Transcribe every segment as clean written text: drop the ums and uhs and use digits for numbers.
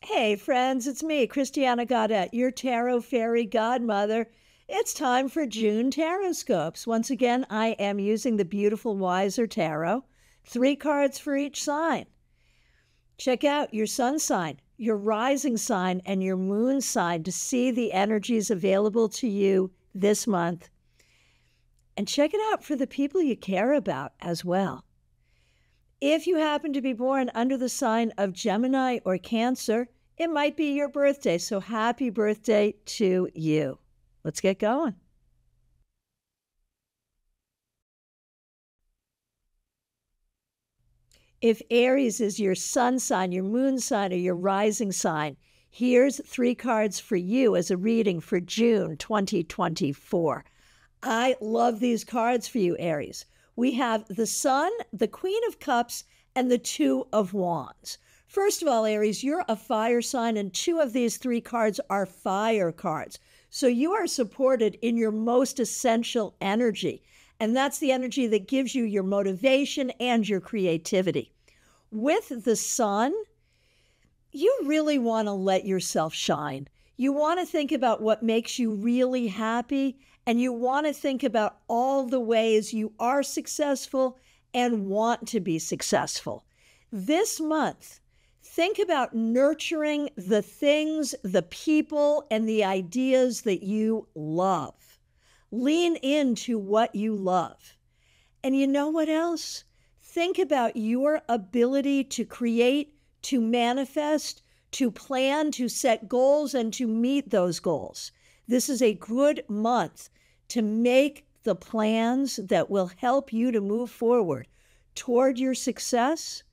Hey friends, it's me, Christiana Gaudet, your tarot fairy godmother. It's time for June TarotScopes. Once again, I am using the beautiful Weiser Tarot, 3 cards for each sign. Check out your sun sign, your rising sign, and your moon sign to see the energies available to you this month. And check it out for the people you care about as well. If you happen to be born under the sign of Gemini or Cancer, it might be your birthday, so happy birthday to you. Let's get going. If Aries is your sun sign, your moon sign, or your rising sign, here's 3 cards for you as a reading for June 2024. I love these cards for you, Aries. We have the Sun, the Queen of Cups, and the Two of Wands. First of all, Aries, you're a fire sign, and 2 of these 3 cards are fire cards. So you are supported in your most essential energy, and that's the energy that gives you your motivation and your creativity. With the Sun, you really want to let yourself shine. You want to think about what makes you really happy, and you want to think about all the ways you are successful and want to be successful. This month, think about nurturing the things, the people, and the ideas that you love. Lean into what you love. And you know what else? Think about your ability to create, to manifest, to plan, to set goals, and to meet those goals. This is a good month to make the plans that will help you to move forward toward your success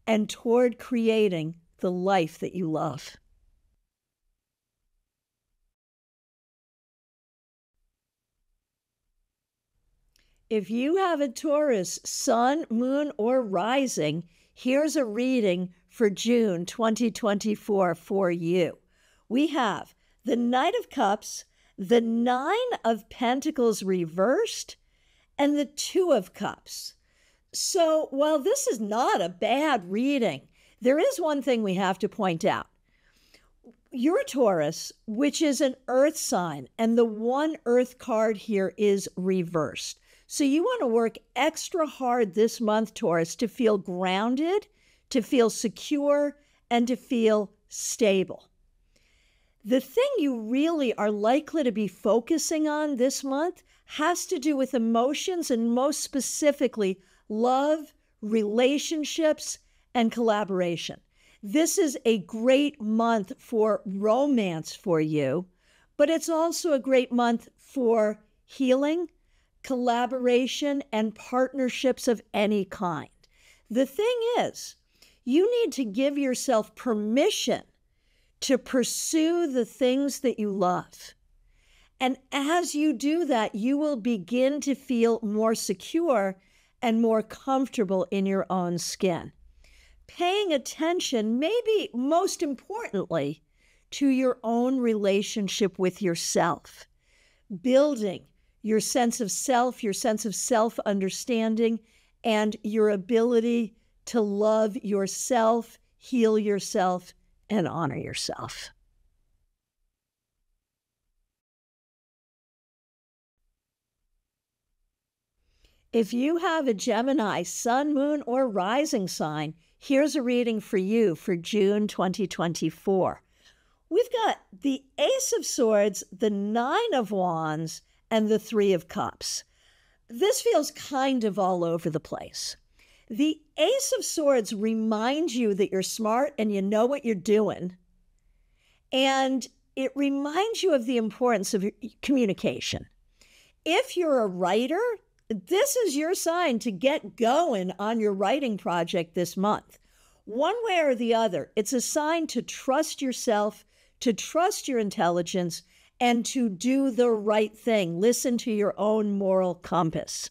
and toward creating the life that you love. If you have a Taurus, sun, moon, or rising, here's a reading for June 2024 for you. We have the Knight of Cups, the 9 of Pentacles reversed, and the 2 of Cups. So while this is not a bad reading, there is one thing we have to point out. You're a Taurus, which is an earth sign, and the 1 earth card here is reversed. So you want to work extra hard this month, Taurus, to feel grounded, to feel secure, and to feel stable. The thing you really are likely to be focusing on this month has to do with emotions, and most specifically, love, relationships, and collaboration. This is a great month for romance for you, but it's also a great month for healing, collaboration, and partnerships of any kind. The thing is, you need to give yourself permission to pursue the things that you love. And as you do that, you will begin to feel more secure and more comfortable in your own skin. Paying attention, maybe most importantly, to your own relationship with yourself. Building your sense of self, your sense of self-understanding, and your ability to love yourself, heal yourself, and honor yourself. If you have a Gemini, sun, moon, or rising sign, here's a reading for you for June 2024. We've got the Ace of Swords, the 9 of Wands, and the 3 of Cups. This feels kind of all over the place. The Ace of Swords reminds you that you're smart and you know what you're doing. And it reminds you of the importance of communication. If you're a writer, this is your sign to get going on your writing project this month. One way or the other, it's a sign to trust yourself, to trust your intelligence, and to do the right thing. Listen to your own moral compass.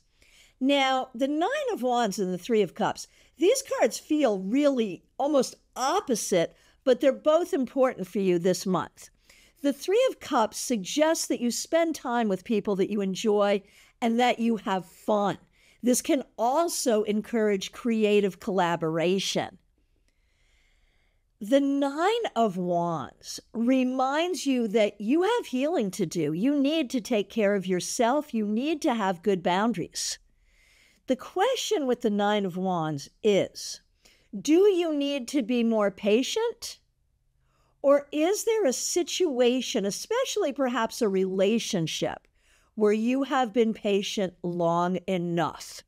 Now, the 9 of Wands and the 3 of Cups, these cards feel really almost opposite, but they're both important for you this month. The 3 of Cups suggests that you spend time with people that you enjoy and that you have fun. This can also encourage creative collaboration. The Nine of Wands reminds you that you have healing to do. You need to take care of yourself. You need to have good boundaries. The question with the Nine of Wands is, do you need to be more patient? Or is there a situation, especially perhaps a relationship, where you have been patient long enough?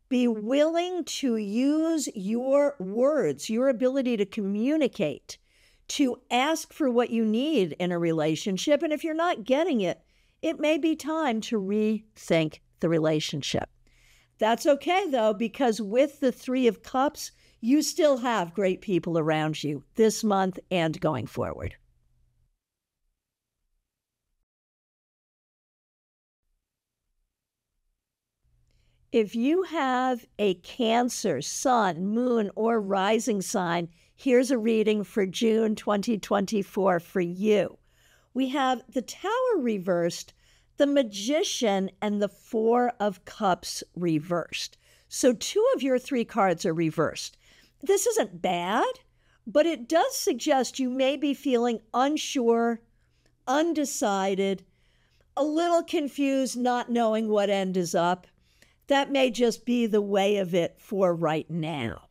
Be willing to use your words, your ability to communicate, to ask for what you need in a relationship. And if you're not getting it, it may be time to rethink the relationship. That's okay, though, because with the Three of Cups, you still have great people around you this month and going forward. If you have a Cancer, Sun, Moon, or Rising sign, here's a reading for June 2024 for you. We have the Tower reversed, the Magician, and the Four of Cups reversed. So 2 of your 3 cards are reversed. This isn't bad, but it does suggest you may be feeling unsure, undecided, a little confused, not knowing what end is up. That may just be the way of it for right now.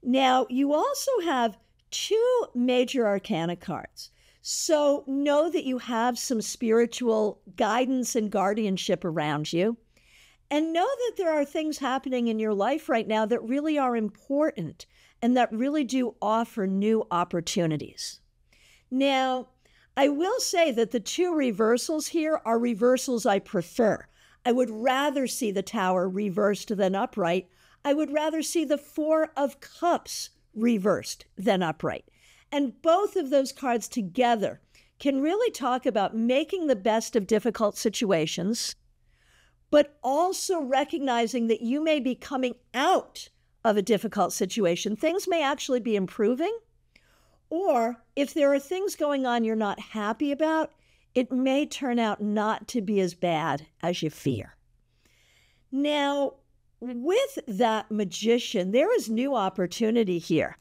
Now, you also have 2 major arcana cards. So know that you have some spiritual guidance and guardianship around you. And know that there are things happening in your life right now that really are important and that really do offer new opportunities. Now, I will say that the 2 reversals here are reversals I prefer. I would rather see the Tower reversed than upright. I would rather see the Four of Cups reversed than upright. And both of those cards together can really talk about making the best of difficult situations, but also recognizing that you may be coming out of a difficult situation. Things may actually be improving, or if there are things going on you're not happy about, it may turn out not to be as bad as you fear. Now, with that Magician, there is new opportunity here.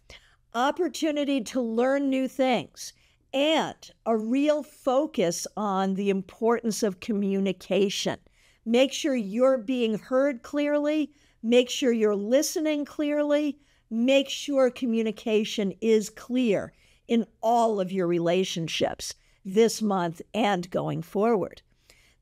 Opportunity to learn new things and a real focus on the importance of communication. Make sure you're being heard clearly. Make sure you're listening clearly. Make sure communication is clear in all of your relationships this month and going forward.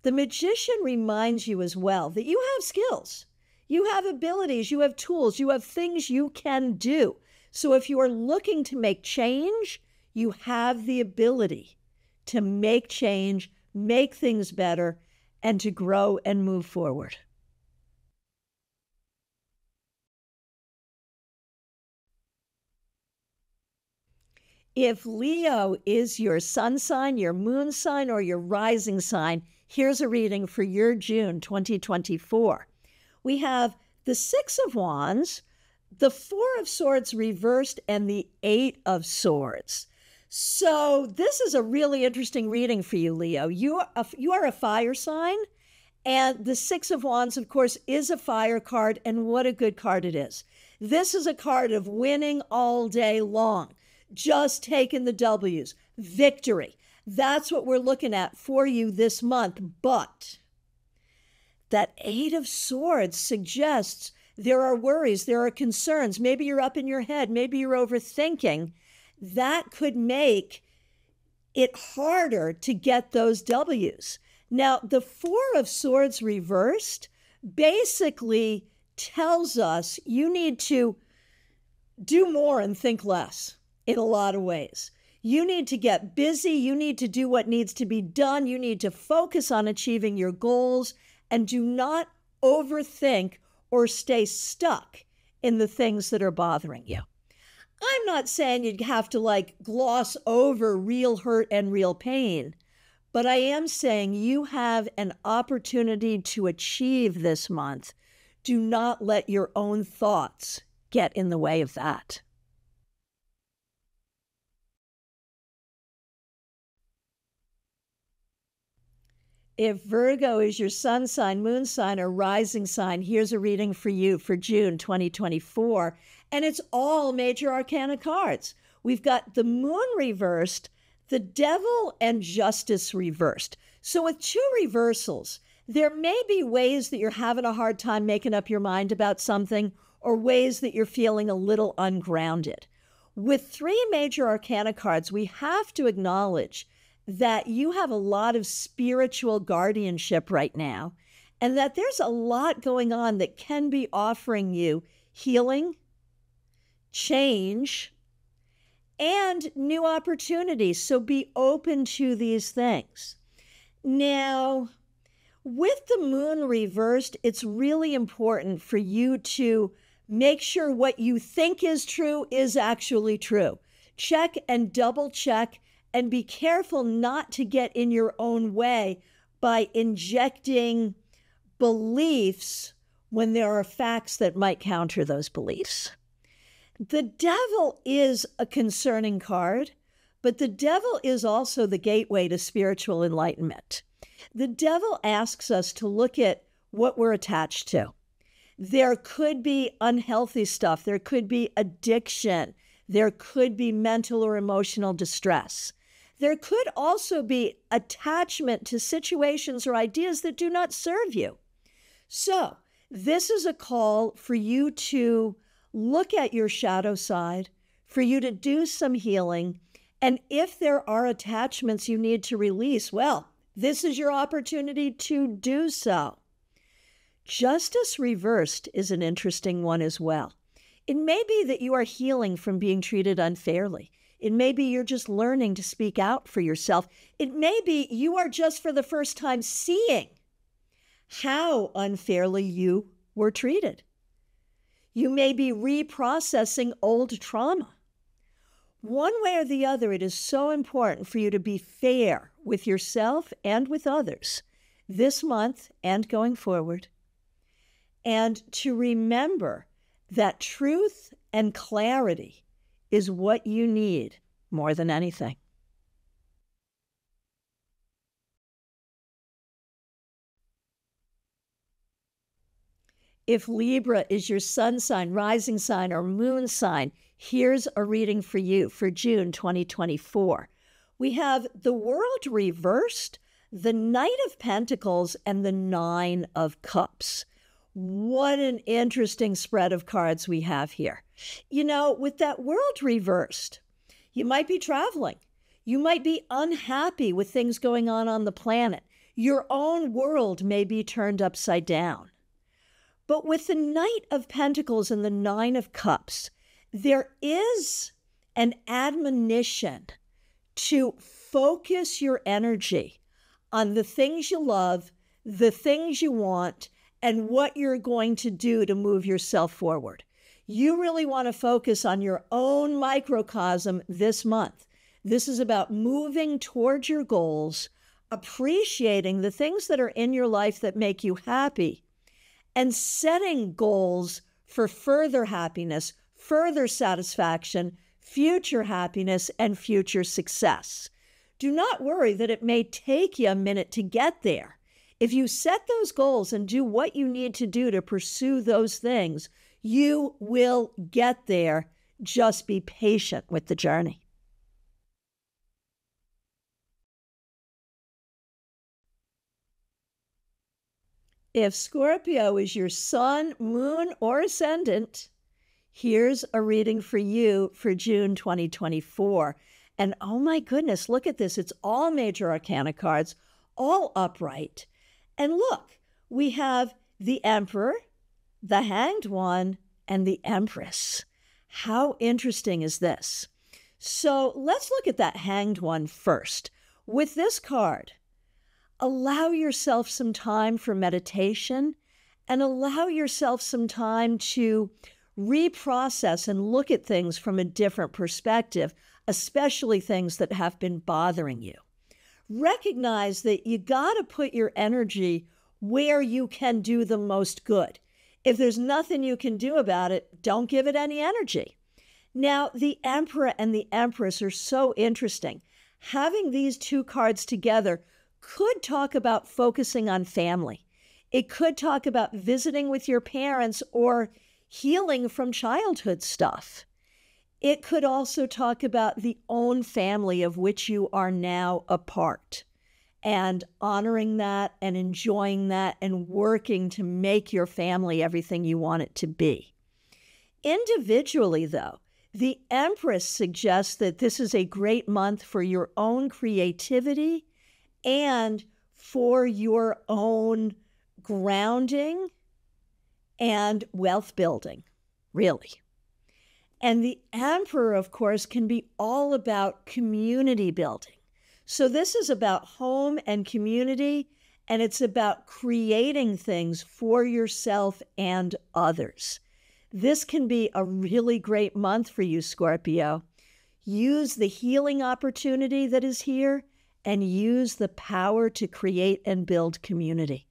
The Magician reminds you as well that you have skills, you have abilities, you have tools, you have things you can do. So if you are looking to make change, you have the ability to make change, make things better, and to grow and move forward. If Leo is your sun sign, your moon sign, or your rising sign, here's a reading for your June 2024. We have the Six of Wands, the Four of Swords reversed, and the Eight of Swords. So this is a really interesting reading for you, Leo. You are a fire sign, and the Six of Wands, of course, is a fire card, and what a good card it is. This is a card of winning all day long. Just taking the W's, victory. That's what we're looking at for you this month. But that Eight of Swords suggests there are worries, there are concerns. Maybe you're up in your head. Maybe you're overthinking. That could make it harder to get those W's. Now, the Four of Swords reversed basically tells us you need to do more and think less. In a lot of ways. You need to get busy. You need to do what needs to be done. You need to focus on achieving your goals and do not overthink or stay stuck in the things that are bothering you. I'm not saying you'd have to gloss over real hurt and real pain, but I am saying you have an opportunity to achieve this month. Do not let your own thoughts get in the way of that. If Virgo is your sun sign, moon sign, or rising sign, here's a reading for you for June 2024. And it's all major arcana cards. We've got the moon reversed, the devil and justice reversed. So with two reversals, there may be ways that you're having a hard time making up your mind about something, or ways that you're feeling a little ungrounded. With three major arcana cards, we have to acknowledge that you have a lot of spiritual guardianship right now, and that there's a lot going on that can be offering you healing, change, and new opportunities. So be open to these things. Now, with the moon reversed, it's really important for you to make sure what you think is true is actually true. Check and double check, and be careful not to get in your own way by injecting beliefs when there are facts that might counter those beliefs. The devil is a concerning card, but the devil is also the gateway to spiritual enlightenment. The devil asks us to look at what we're attached to. There could be unhealthy stuff. There could be addiction. There could be mental or emotional distress. There could also be attachment to situations or ideas that do not serve you. So this is a call for you to look at your shadow side, for you to do some healing. And if there are attachments you need to release, well, this is your opportunity to do so. Justice reversed is an interesting one as well. It may be that you are healing from being treated unfairly. It may be you're just learning to speak out for yourself. It may be you are just for the first time seeing how unfairly you were treated. You may be reprocessing old trauma. One way or the other, it is so important for you to be fair with yourself and with others this month and going forward, and to remember that truth and clarity is what you need more than anything. If Libra is your sun sign, rising sign, or moon sign, here's a reading for you for June 2024. We have the World reversed, the Knight of Pentacles, and the Nine of Cups. What an interesting spread of cards we have here. You know, with that World reversed, you might be traveling. You might be unhappy with things going on the planet. Your own world may be turned upside down. But with the Knight of Pentacles and the Nine of Cups, there is an admonition to focus your energy on the things you love, the things you want, and what you're going to do to move yourself forward. You really want to focus on your own microcosm this month. This is about moving towards your goals, appreciating the things that are in your life that make you happy, and setting goals for further happiness, further satisfaction, future happiness, and future success. Do not worry that it may take you a minute to get there. If you set those goals and do what you need to do to pursue those things, you will get there. Just be patient with the journey. If Scorpio is your sun, moon, or ascendant, here's a reading for you for June 2024. And oh my goodness, look at this. It's all major arcana cards, all upright. And look, we have the Emperor, the Hanged One, and the Empress. How interesting is this? So let's look at that Hanged One first. With this card, allow yourself some time for meditation and allow yourself some time to reprocess and look at things from a different perspective, especially things that have been bothering you. Recognize that you got to put your energy where you can do the most good. If there's nothing you can do about it, don't give it any energy. Now, the Emperor and the Empress are so interesting. Having these two cards together could talk about focusing on family. It could talk about visiting with your parents or healing from childhood stuff. It could also talk about the own family of which you are now a part, and honoring that and enjoying that and working to make your family everything you want it to be. Individually, though, the Empress suggests that this is a great month for your own creativity and for your own grounding and wealth building, really. And the Emperor, of course, can be all about community building. So this is about home and community, and it's about creating things for yourself and others. This can be a really great month for you, Scorpio. Use the healing opportunity that is here and use the power to create and build community.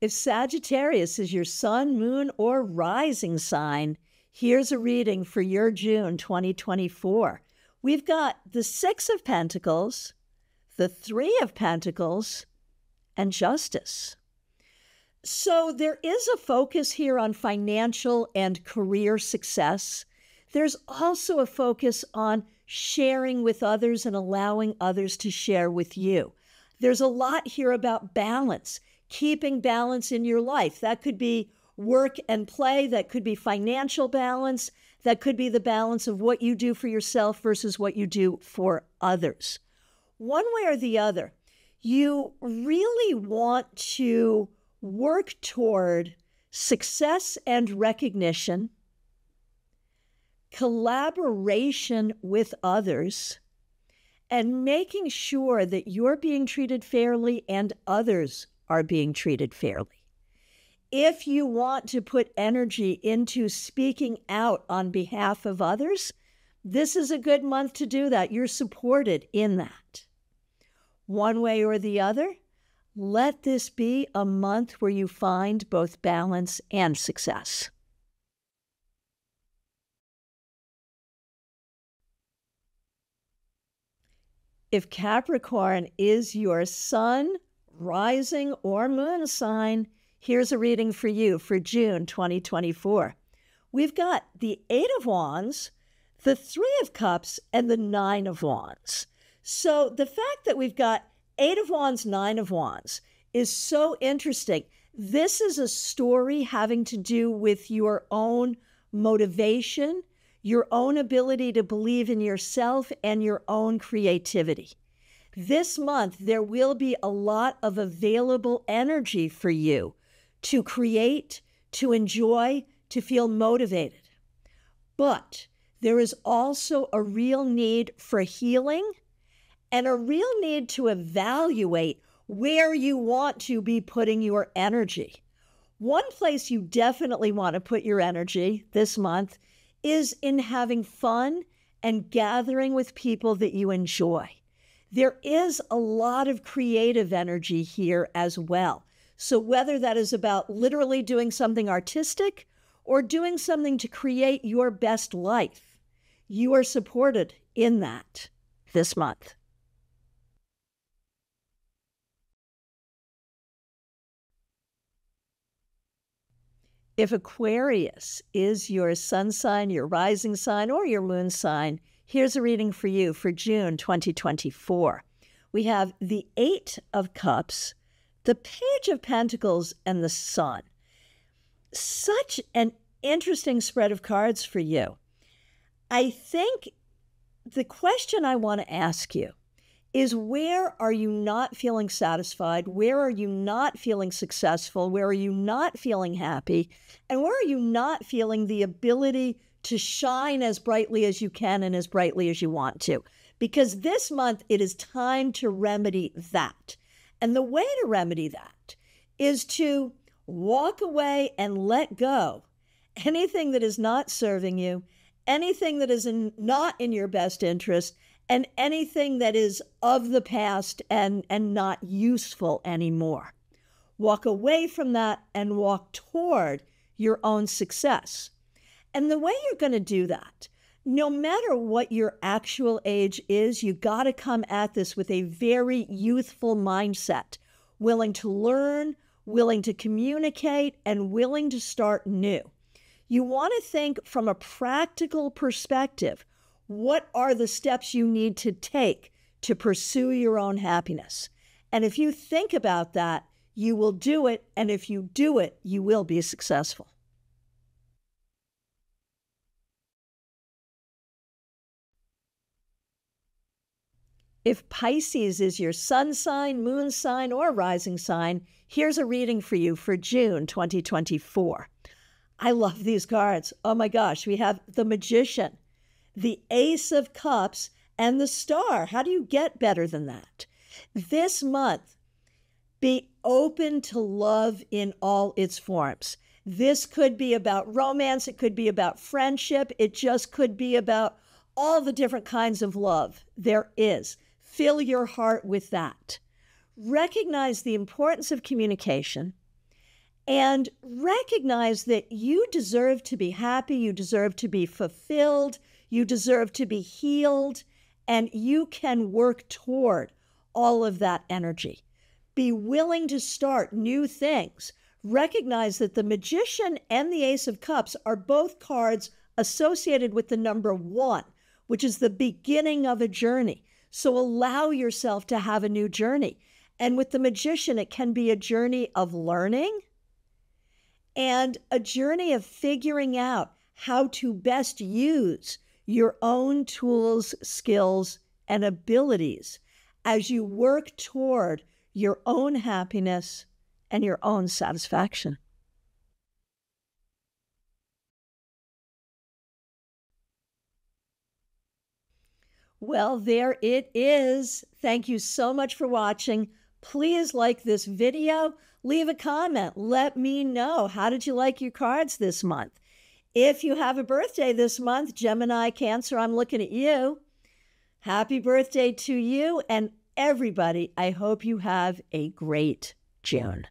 If Sagittarius is your sun, moon, or rising sign, here's a reading for your June 2024. We've got the Six of Pentacles, the Three of Pentacles, and Justice. So there is a focus here on financial and career success. There's also a focus on sharing with others and allowing others to share with you. There's a lot here about balance, keeping balance in your life. That could be work and play. That could be financial balance. That could be the balance of what you do for yourself versus what you do for others. One way or the other, you really want to work toward success and recognition, collaboration with others, and making sure that you're being treated fairly and others are being treated fairly. If you want to put energy into speaking out on behalf of others, this is a good month to do that. You're supported in that. One way or the other, let this be a month where you find both balance and success. If Capricorn is your sun, rising, or moon sign, here's a reading for you for June 2024. We've got the Eight of Wands, the Three of Cups, and the Nine of Wands. So the fact that we've got Eight of Wands, Nine of Wands is so interesting. This is a story having to do with your own motivation, your own ability to believe in yourself, and your own creativity. This month, there will be a lot of available energy for you to create, to enjoy, to feel motivated. But there is also a real need for healing and a real need to evaluate where you want to be putting your energy. One place you definitely want to put your energy this month is in having fun and gathering with people that you enjoy. There is a lot of creative energy here as well. So whether that is about literally doing something artistic or doing something to create your best life, you are supported in that this month. If Aquarius is your sun sign, your rising sign, or your moon sign, here's a reading for you for June 2024. We have the Eight of Cups, the Page of Pentacles, and the Sun. Such an interesting spread of cards for you. I think the question I want to ask you is, where are you not feeling satisfied? Where are you not feeling successful? Where are you not feeling happy? And where are you not feeling the ability to shine as brightly as you can and as brightly as you want to? Because this month, it is time to remedy that. And the way to remedy that is to walk away and let go anything that is not serving you, anything that is not in your best interest, and anything that is of the past and not useful anymore. Walk away from that and walk toward your own success. And the way you're going to do that, no matter what your actual age is, you got to come at this with a very youthful mindset, willing to learn, willing to communicate, and willing to start new. You want to think from a practical perspective. What are the steps you need to take to pursue your own happiness? And if you think about that, you will do it. And if you do it, you will be successful. If Pisces is your sun sign, moon sign, or rising sign, here's a reading for you for June 2024. I love these cards. Oh my gosh, we have the Magician, the Ace of Cups, and the Star. How do you get better than that? This month, be open to love in all its forms. This could be about romance. It could be about friendship. It just could be about all the different kinds of love there is. Fill your heart with that. Recognize the importance of communication and recognize that you deserve to be happy, you deserve to be fulfilled, you deserve to be healed, and you can work toward all of that energy. Be willing to start new things. Recognize that the Magician and the Ace of Cups are both cards associated with the number 1, which is the beginning of a journey. So allow yourself to have a new journey. And with the Magician, it can be a journey of learning and a journey of figuring out how to best use your own tools, skills, and abilities as you work toward your own happiness and your own satisfaction. Well, there it is. Thank you so much for watching. Please like this video. Leave a comment. Let me know. How did you like your cards this month? If you have a birthday this month, Gemini, Cancer, I'm looking at you. Happy birthday to you and everybody. I hope you have a great June.